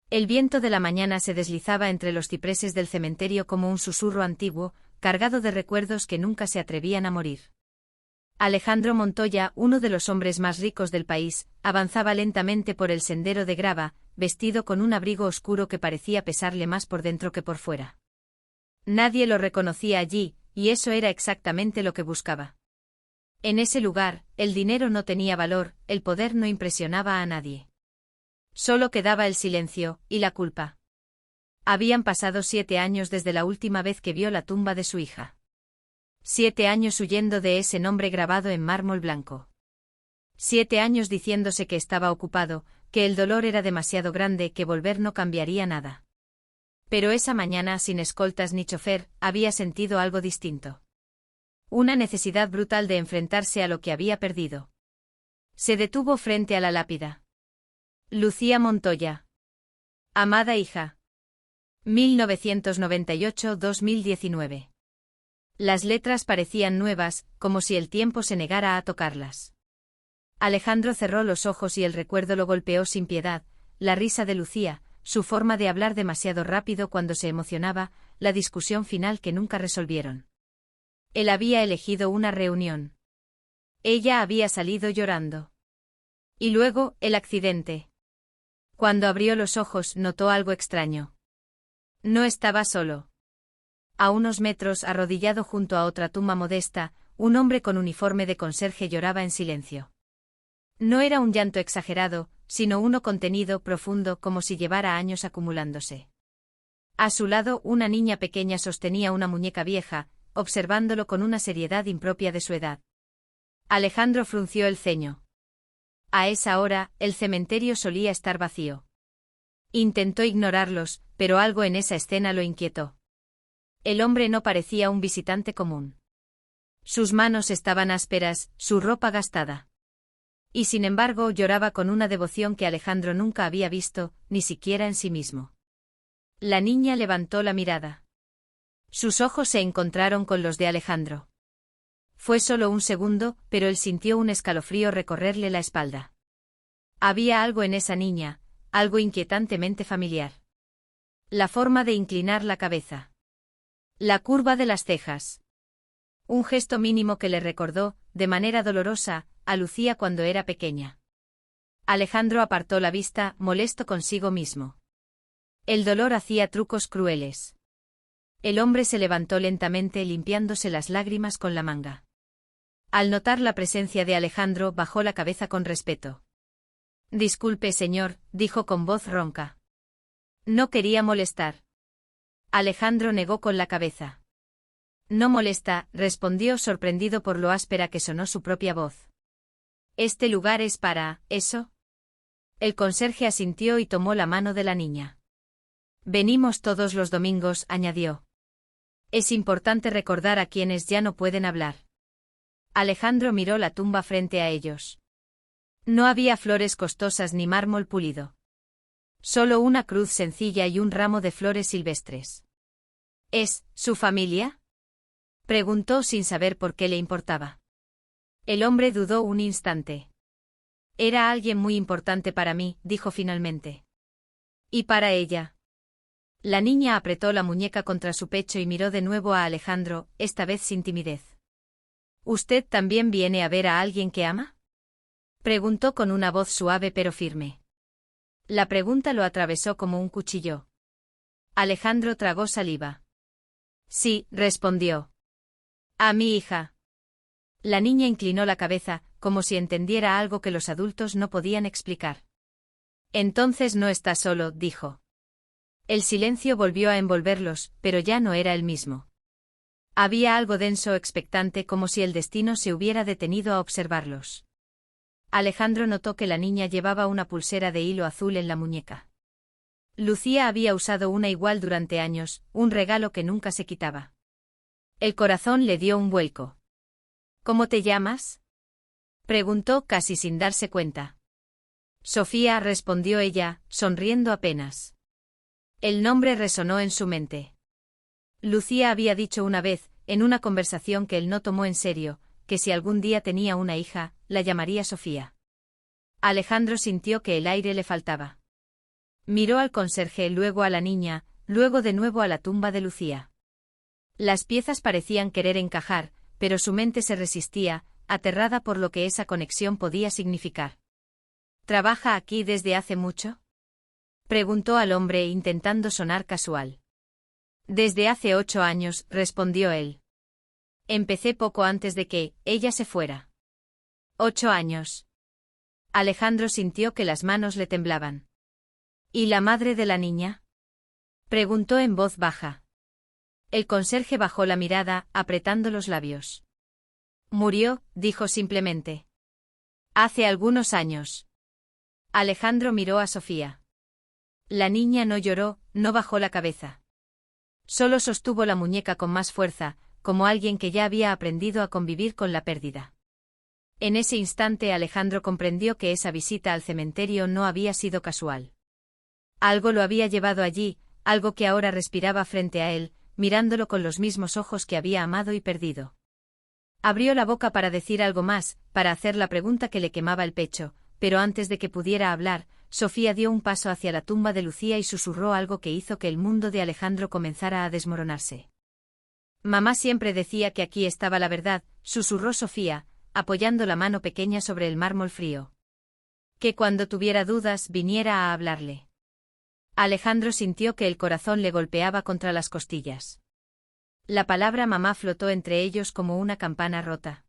El viento de la mañana se deslizaba entre los cipreses del cementerio como un susurro antiguo, cargado de recuerdos que nunca se atrevían a morir. Alejandro Montoya, uno de los hombres más ricos del país, avanzaba lentamente por el sendero de grava, vestido con un abrigo oscuro que parecía pesarle más por dentro que por fuera. Nadie lo reconocía allí, y eso era exactamente lo que buscaba. En ese lugar, el dinero no tenía valor, el poder no impresionaba a nadie. Solo quedaba el silencio, y la culpa. Habían pasado 7 años desde la última vez que vio la tumba de su hija. 7 años huyendo de ese nombre grabado en mármol blanco. 7 años diciéndose que estaba ocupado, que el dolor era demasiado grande, que volver no cambiaría nada. Pero esa mañana, sin escoltas ni chofer, había sentido algo distinto. Una necesidad brutal de enfrentarse a lo que había perdido. Se detuvo frente a la lápida. Lucía Montoya. Amada hija. 1998-2019. Las letras parecían nuevas, como si el tiempo se negara a tocarlas. Alejandro cerró los ojos y el recuerdo lo golpeó sin piedad, la risa de Lucía, su forma de hablar demasiado rápido cuando se emocionaba, la discusión final que nunca resolvieron. Él había elegido una reunión. Ella había salido llorando. Y luego, el accidente. Cuando abrió los ojos, notó algo extraño. No estaba solo. A unos metros, arrodillado junto a otra tumba modesta, un hombre con uniforme de conserje lloraba en silencio. No era un llanto exagerado, sino uno contenido, profundo, como si llevara años acumulándose. A su lado, una niña pequeña sostenía una muñeca vieja, observándolo con una seriedad impropia de su edad. Alejandro frunció el ceño. A esa hora, el cementerio solía estar vacío. Intentó ignorarlos, pero algo en esa escena lo inquietó. El hombre no parecía un visitante común. Sus manos estaban ásperas, su ropa gastada. Y sin embargo lloraba con una devoción que Alejandro nunca había visto, ni siquiera en sí mismo. La niña levantó la mirada. Sus ojos se encontraron con los de Alejandro. Fue solo un segundo, pero él sintió un escalofrío recorrerle la espalda. Había algo en esa niña, algo inquietantemente familiar. La forma de inclinar la cabeza. La curva de las cejas. Un gesto mínimo que le recordó, de manera dolorosa, a Lucía cuando era pequeña. Alejandro apartó la vista, molesto consigo mismo. El dolor hacía trucos crueles. El hombre se levantó lentamente limpiándose las lágrimas con la manga. Al notar la presencia de Alejandro, bajó la cabeza con respeto. Disculpe, señor, dijo con voz ronca. No quería molestar. Alejandro negó con la cabeza. No molesta, respondió sorprendido por lo áspera que sonó su propia voz. ¿Este lugar es para eso? El conserje asintió y tomó la mano de la niña. Venimos todos los domingos, añadió. Es importante recordar a quienes ya no pueden hablar. Alejandro miró la tumba frente a ellos. No había flores costosas ni mármol pulido. Solo una cruz sencilla y un ramo de flores silvestres. ¿Es su familia? Preguntó sin saber por qué le importaba. El hombre dudó un instante. Era alguien muy importante para mí, dijo finalmente. ¿Y para ella? La niña apretó la muñeca contra su pecho y miró de nuevo a Alejandro, esta vez sin timidez. ¿Usted también viene a ver a alguien que ama? Preguntó con una voz suave pero firme. La pregunta lo atravesó como un cuchillo. Alejandro tragó saliva. Sí, respondió. A mi hija. La niña inclinó la cabeza, como si entendiera algo que los adultos no podían explicar. Entonces no está solo, dijo. El silencio volvió a envolverlos, pero ya no era el mismo. Había algo denso expectante, como si el destino se hubiera detenido a observarlos. Alejandro notó que la niña llevaba una pulsera de hilo azul en la muñeca. Lucía había usado una igual durante años, un regalo que nunca se quitaba. El corazón le dio un vuelco. ¿Cómo te llamas? Preguntó casi sin darse cuenta. Sofía, respondió ella, sonriendo apenas. El nombre resonó en su mente. Lucía había dicho una vez, en una conversación que él no tomó en serio, que si algún día tenía una hija, la llamaría Sofía. Alejandro sintió que el aire le faltaba. Miró al conserje, luego a la niña, luego de nuevo a la tumba de Lucía. Las piezas parecían querer encajar, pero su mente se resistía, aterrada por lo que esa conexión podía significar. ¿Trabaja aquí desde hace mucho?, preguntó al hombre intentando sonar casual. Desde hace 8 años, respondió él. Empecé poco antes de que ella se fuera. 8 años. Alejandro sintió que las manos le temblaban. ¿Y la madre de la niña?, preguntó en voz baja. El conserje bajó la mirada, apretando los labios. Murió, dijo simplemente. Hace algunos años. Alejandro miró a Sofía. La niña no lloró, no bajó la cabeza. Solo sostuvo la muñeca con más fuerza, como alguien que ya había aprendido a convivir con la pérdida. En ese instante Alejandro comprendió que esa visita al cementerio no había sido casual. Algo lo había llevado allí, algo que ahora respiraba frente a él, mirándolo con los mismos ojos que había amado y perdido. Abrió la boca para decir algo más, para hacer la pregunta que le quemaba el pecho, pero antes de que pudiera hablar, Sofía dio un paso hacia la tumba de Lucía y susurró algo que hizo que el mundo de Alejandro comenzara a desmoronarse. Mamá siempre decía que aquí estaba la verdad, susurró Sofía, apoyando la mano pequeña sobre el mármol frío. Que cuando tuviera dudas viniera a hablarle. Alejandro sintió que el corazón le golpeaba contra las costillas. La palabra mamá flotó entre ellos como una campana rota.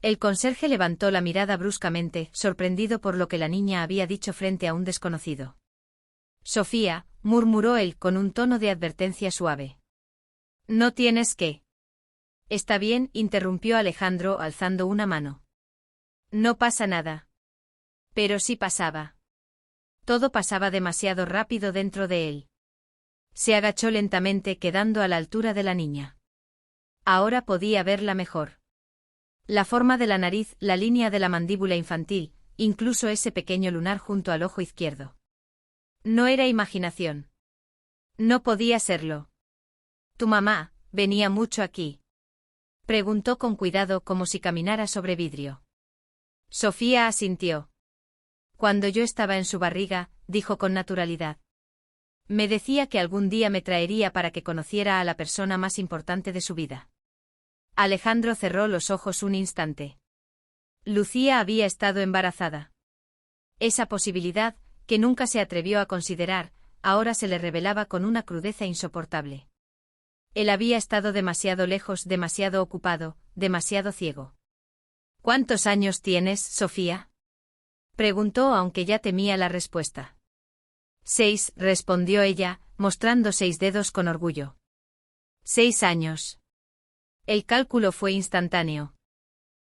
El conserje levantó la mirada bruscamente, sorprendido por lo que la niña había dicho frente a un desconocido. Sofía, murmuró él con un tono de advertencia suave. No tienes que. Está bien, interrumpió Alejandro alzando una mano. No pasa nada. Pero sí pasaba. Todo pasaba demasiado rápido dentro de él. Se agachó lentamente, quedando a la altura de la niña. Ahora podía verla mejor. La forma de la nariz, la línea de la mandíbula infantil, incluso ese pequeño lunar junto al ojo izquierdo. No era imaginación. No podía serlo. ¿Tu mamá venía mucho aquí?, preguntó con cuidado como si caminara sobre vidrio. Sofía asintió. Cuando yo estaba en su barriga, dijo con naturalidad. Me decía que algún día me traería para que conociera a la persona más importante de su vida. Alejandro cerró los ojos un instante. Lucía había estado embarazada. Esa posibilidad, que nunca se atrevió a considerar, ahora se le revelaba con una crudeza insoportable. Él había estado demasiado lejos, demasiado ocupado, demasiado ciego. ¿Cuántos años tienes, Sofía?, preguntó, aunque ya temía la respuesta. 6, respondió ella, mostrando 6 dedos con orgullo. 6 años. El cálculo fue instantáneo.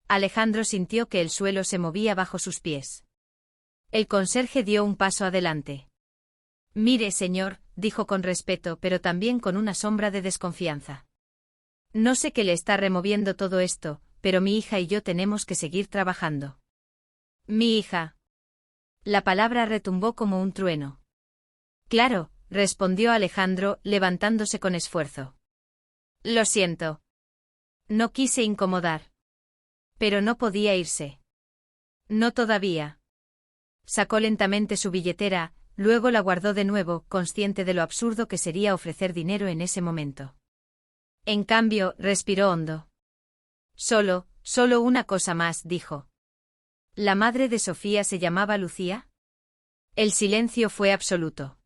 Alejandro sintió que el suelo se movía bajo sus pies. El conserje dio un paso adelante. Mire, señor, dijo con respeto, pero también con una sombra de desconfianza. No sé qué le está removiendo todo esto, pero mi hija y yo tenemos que seguir trabajando. Mi hija. La palabra retumbó como un trueno. Claro, respondió Alejandro, levantándose con esfuerzo. Lo siento. No quise incomodar. Pero no podía irse. No todavía. Sacó lentamente su billetera, luego la guardó de nuevo, consciente de lo absurdo que sería ofrecer dinero en ese momento. En cambio, respiró hondo. Solo una cosa más, dijo. ¿La madre de Sofía se llamaba Lucía? El silencio fue absoluto.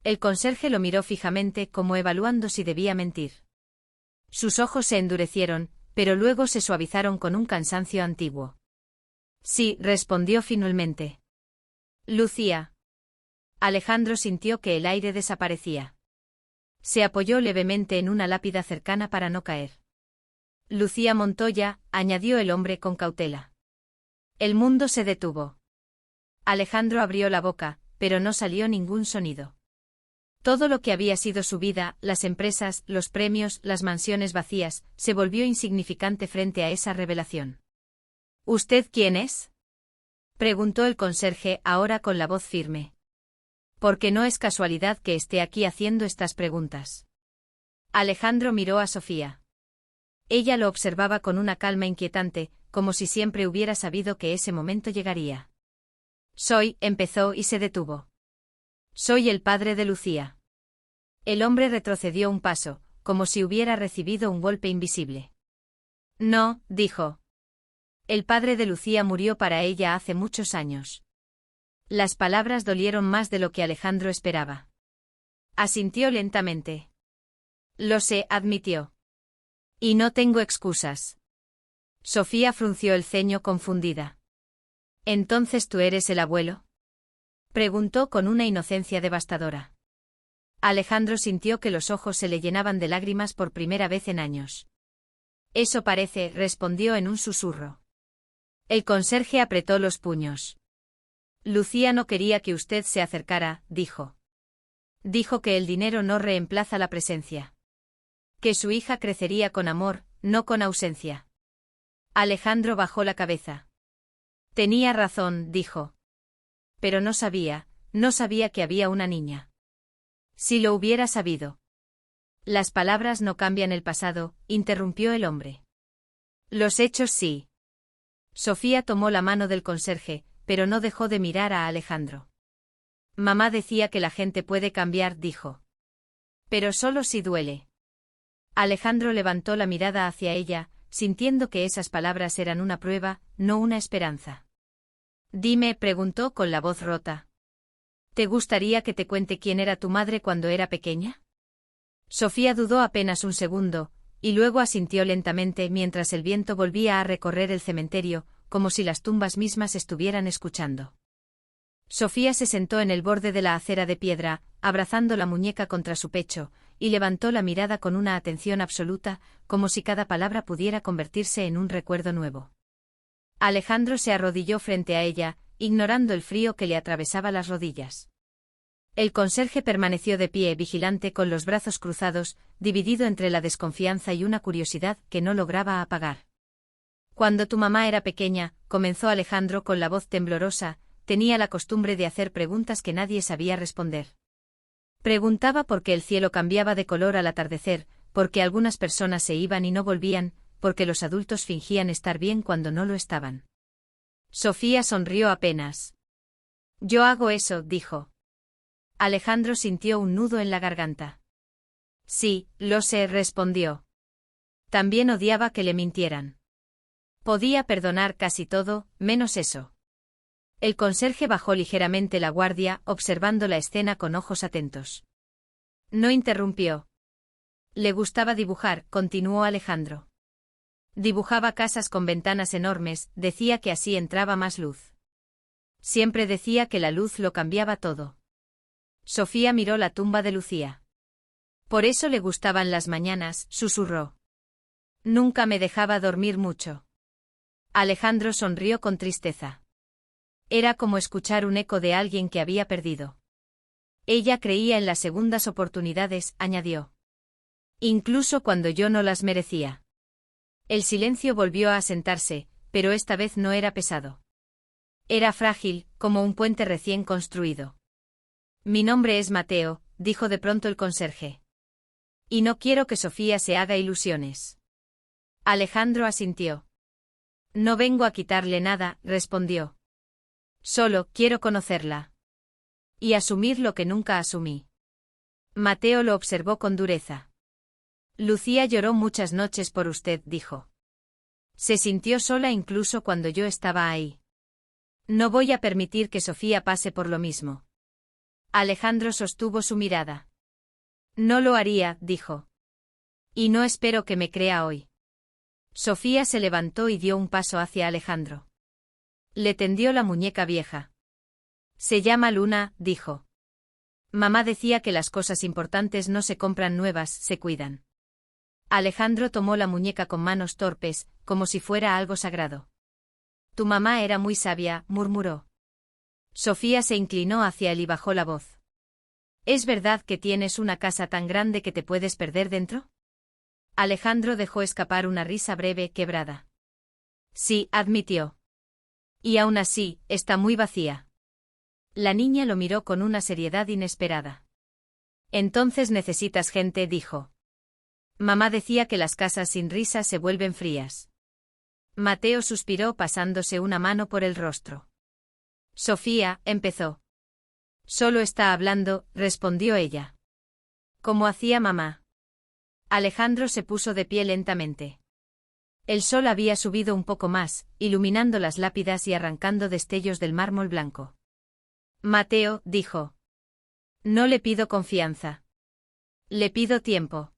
El conserje lo miró fijamente, como evaluando si debía mentir. Sus ojos se endurecieron, pero luego se suavizaron con un cansancio antiguo. Sí, respondió finalmente. Lucía. Alejandro sintió que el aire desaparecía. Se apoyó levemente en una lápida cercana para no caer. Lucía Montoya, añadió el hombre con cautela. El mundo se detuvo. Alejandro abrió la boca, pero no salió ningún sonido. Todo lo que había sido su vida, las empresas, los premios, las mansiones vacías, se volvió insignificante frente a esa revelación. ¿Usted quién es?, preguntó el conserje, ahora con la voz firme. Porque no es casualidad que esté aquí haciendo estas preguntas. Alejandro miró a Sofía. Ella lo observaba con una calma inquietante, como si siempre hubiera sabido que ese momento llegaría. Empezó y se detuvo. Soy el padre de Lucía. El hombre retrocedió un paso, como si hubiera recibido un golpe invisible. No, dijo. El padre de Lucía murió para ella hace muchos años. Las palabras dolieron más de lo que Alejandro esperaba. Asintió lentamente. Lo sé, admitió. Y no tengo excusas. Sofía frunció el ceño confundida. ¿Entonces tú eres el abuelo? Preguntó con una inocencia devastadora. Alejandro sintió que los ojos se le llenaban de lágrimas por primera vez en años. Eso parece, respondió en un susurro. El conserje apretó los puños. Lucía no quería que usted se acercara, dijo. Dijo que el dinero no reemplaza la presencia. Que su hija crecería con amor, no con ausencia. Alejandro bajó la cabeza. Tenía razón, dijo. Pero no sabía que había una niña. Si lo hubiera sabido. Las palabras no cambian el pasado, interrumpió el hombre. Los hechos sí. Sofía tomó la mano del conserje, pero no dejó de mirar a Alejandro. Mamá decía que la gente puede cambiar, dijo. Pero solo si duele. Alejandro levantó la mirada hacia ella, sintiendo que esas palabras eran una prueba, no una esperanza. Dime, preguntó con la voz rota. ¿Te gustaría que te cuente quién era tu madre cuando era pequeña? Sofía dudó apenas un segundo, y luego asintió lentamente mientras el viento volvía a recorrer el cementerio, como si las tumbas mismas estuvieran escuchando. Sofía se sentó en el borde de la acera de piedra, abrazando la muñeca contra su pecho, y levantó la mirada con una atención absoluta, como si cada palabra pudiera convertirse en un recuerdo nuevo. Alejandro se arrodilló frente a ella, ignorando el frío que le atravesaba las rodillas. El conserje permaneció de pie, vigilante con los brazos cruzados, dividido entre la desconfianza y una curiosidad que no lograba apagar. Cuando tu mamá era pequeña, comenzó Alejandro con la voz temblorosa, tenía la costumbre de hacer preguntas que nadie sabía responder. Preguntaba por qué el cielo cambiaba de color al atardecer, por qué algunas personas se iban y no volvían, porque los adultos fingían estar bien cuando no lo estaban. Sofía sonrió apenas. Yo hago eso, dijo. Alejandro sintió un nudo en la garganta. Sí, lo sé, respondió. También odiaba que le mintieran. Podía perdonar casi todo, menos eso. El conserje bajó ligeramente la guardia, observando la escena con ojos atentos. No interrumpió. Le gustaba dibujar, continuó Alejandro. Dibujaba casas con ventanas enormes, decía que así entraba más luz. Siempre decía que la luz lo cambiaba todo. Sofía miró la tumba de Lucía. Por eso le gustaban las mañanas, susurró. Nunca me dejaba dormir mucho. Alejandro sonrió con tristeza. Era como escuchar un eco de alguien que había perdido. Ella creía en las segundas oportunidades, añadió. Incluso cuando yo no las merecía. El silencio volvió a asentarse, pero esta vez no era pesado. Era frágil, como un puente recién construido. Mi nombre es Mateo, dijo de pronto el conserje. Y no quiero que Sofía se haga ilusiones. Alejandro asintió. No vengo a quitarle nada, respondió. Solo quiero conocerla. Y asumir lo que nunca asumí. Mateo lo observó con dureza. Lucía lloró muchas noches por usted, dijo. Se sintió sola incluso cuando yo estaba ahí. No voy a permitir que Sofía pase por lo mismo. Alejandro sostuvo su mirada. No lo haría, dijo. Y no espero que me crea hoy. Sofía se levantó y dio un paso hacia Alejandro. Le tendió la muñeca vieja. Se llama Luna, dijo. Mamá decía que las cosas importantes no se compran nuevas, se cuidan. Alejandro tomó la muñeca con manos torpes, como si fuera algo sagrado. Tu mamá era muy sabia, murmuró. Sofía se inclinó hacia él y bajó la voz. ¿Es verdad que tienes una casa tan grande que te puedes perder dentro? Alejandro dejó escapar una risa breve, quebrada. Sí, admitió. Y aún así, está muy vacía. La niña lo miró con una seriedad inesperada. Entonces necesitas gente, dijo. Mamá decía que las casas sin risa se vuelven frías. Mateo suspiró pasándose una mano por el rostro. Sofía, empezó. Solo está hablando, respondió ella. Como hacía mamá. Alejandro se puso de pie lentamente. El sol había subido un poco más, iluminando las lápidas y arrancando destellos del mármol blanco. Mateo, dijo. No le pido confianza. Le pido tiempo.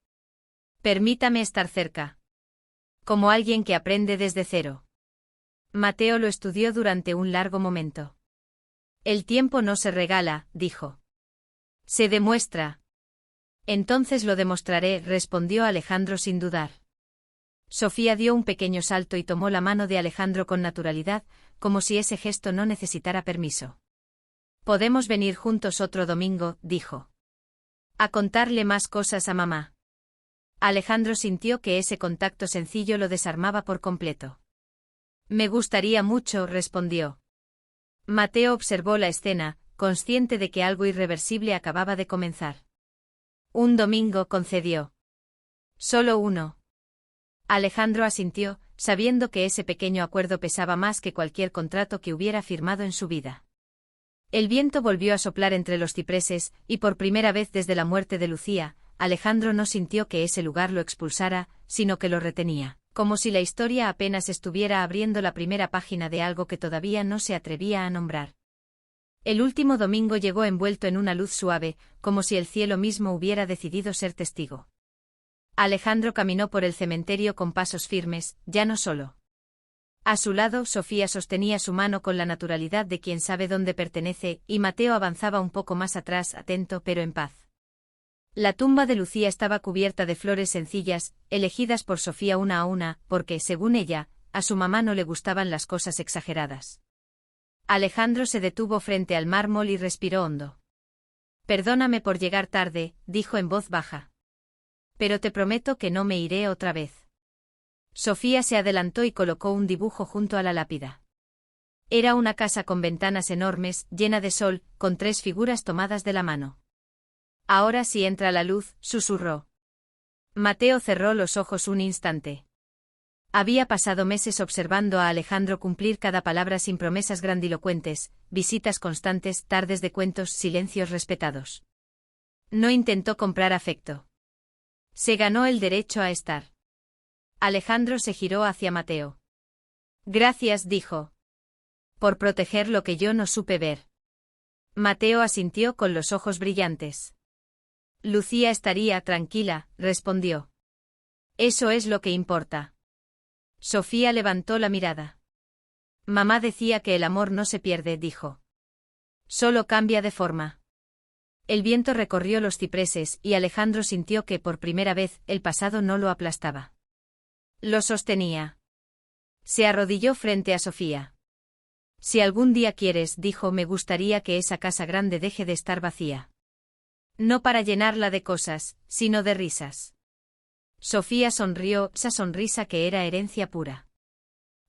Permítame estar cerca. Como alguien que aprende desde cero. Mateo lo estudió durante un largo momento. El tiempo no se regala, dijo. Se demuestra. Entonces lo demostraré, respondió Alejandro sin dudar. Sofía dio un pequeño salto y tomó la mano de Alejandro con naturalidad, como si ese gesto no necesitara permiso. Podemos venir juntos otro domingo, dijo. A contarle más cosas a mamá. Alejandro sintió que ese contacto sencillo lo desarmaba por completo. Me gustaría mucho, respondió. Mateo observó la escena, consciente de que algo irreversible acababa de comenzar. Un domingo, concedió. Solo uno. Alejandro asintió, sabiendo que ese pequeño acuerdo pesaba más que cualquier contrato que hubiera firmado en su vida. El viento volvió a soplar entre los cipreses, y por primera vez desde la muerte de Lucía, Alejandro no sintió que ese lugar lo expulsara, sino que lo retenía, como si la historia apenas estuviera abriendo la primera página de algo que todavía no se atrevía a nombrar. El último domingo llegó envuelto en una luz suave, como si el cielo mismo hubiera decidido ser testigo. Alejandro caminó por el cementerio con pasos firmes, ya no solo. A su lado, Sofía sostenía su mano con la naturalidad de quien sabe dónde pertenece, y Mateo avanzaba un poco más atrás, atento pero en paz. La tumba de Lucía estaba cubierta de flores sencillas, elegidas por Sofía una a una, porque, según ella, a su mamá no le gustaban las cosas exageradas. Alejandro se detuvo frente al mármol y respiró hondo. Perdóname por llegar tarde, dijo en voz baja. Pero te prometo que no me iré otra vez. Sofía se adelantó y colocó un dibujo junto a la lápida. Era una casa con ventanas enormes, llena de sol, con 3 figuras tomadas de la mano. Ahora sí entra la luz, susurró. Mateo cerró los ojos un instante. Había pasado meses observando a Alejandro cumplir cada palabra sin promesas grandilocuentes, visitas constantes, tardes de cuentos, silencios respetados. No intentó comprar afecto. Se ganó el derecho a estar. Alejandro se giró hacia Mateo. Gracias, dijo. Por proteger lo que yo no supe ver. Mateo asintió con los ojos brillantes. Lucía estaría tranquila, respondió. Eso es lo que importa. Sofía levantó la mirada. Mamá decía que el amor no se pierde, dijo. Solo cambia de forma. El viento recorrió los cipreses y Alejandro sintió que por primera vez el pasado no lo aplastaba. Lo sostenía. Se arrodilló frente a Sofía. Si algún día quieres, dijo, me gustaría que esa casa grande deje de estar vacía. No para llenarla de cosas, sino de risas. Sofía sonrió, esa sonrisa que era herencia pura.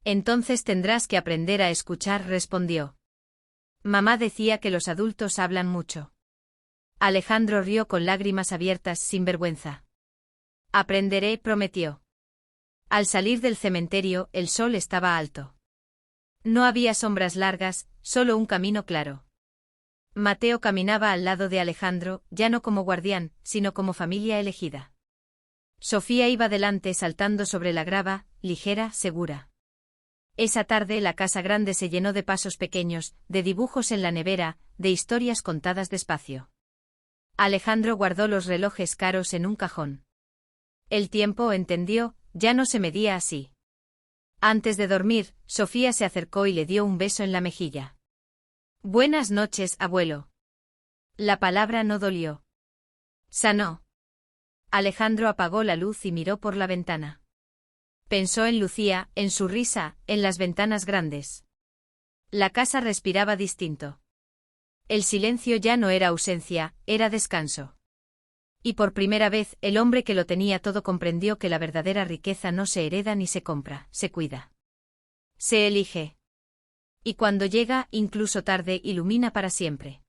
Entonces tendrás que aprender a escuchar, respondió. Mamá decía que los adultos hablan mucho. Alejandro rió con lágrimas abiertas, sin vergüenza. Aprenderé, prometió. Al salir del cementerio, el sol estaba alto. No había sombras largas, solo un camino claro. Mateo caminaba al lado de Alejandro, ya no como guardián, sino como familia elegida. Sofía iba delante saltando sobre la grava, ligera, segura. Esa tarde la casa grande se llenó de pasos pequeños, de dibujos en la nevera, de historias contadas despacio. Alejandro guardó los relojes caros en un cajón. El tiempo, entendió, ya no se medía así. Antes de dormir, Sofía se acercó y le dio un beso en la mejilla. Buenas noches, abuelo. La palabra no dolió. Sanó. Alejandro apagó la luz y miró por la ventana. Pensó en Lucía, en su risa, en las ventanas grandes. La casa respiraba distinto. El silencio ya no era ausencia, era descanso. Y por primera vez, el hombre que lo tenía todo comprendió que la verdadera riqueza no se hereda ni se compra, se cuida. Se elige. Y cuando llega, incluso tarde, ilumina para siempre.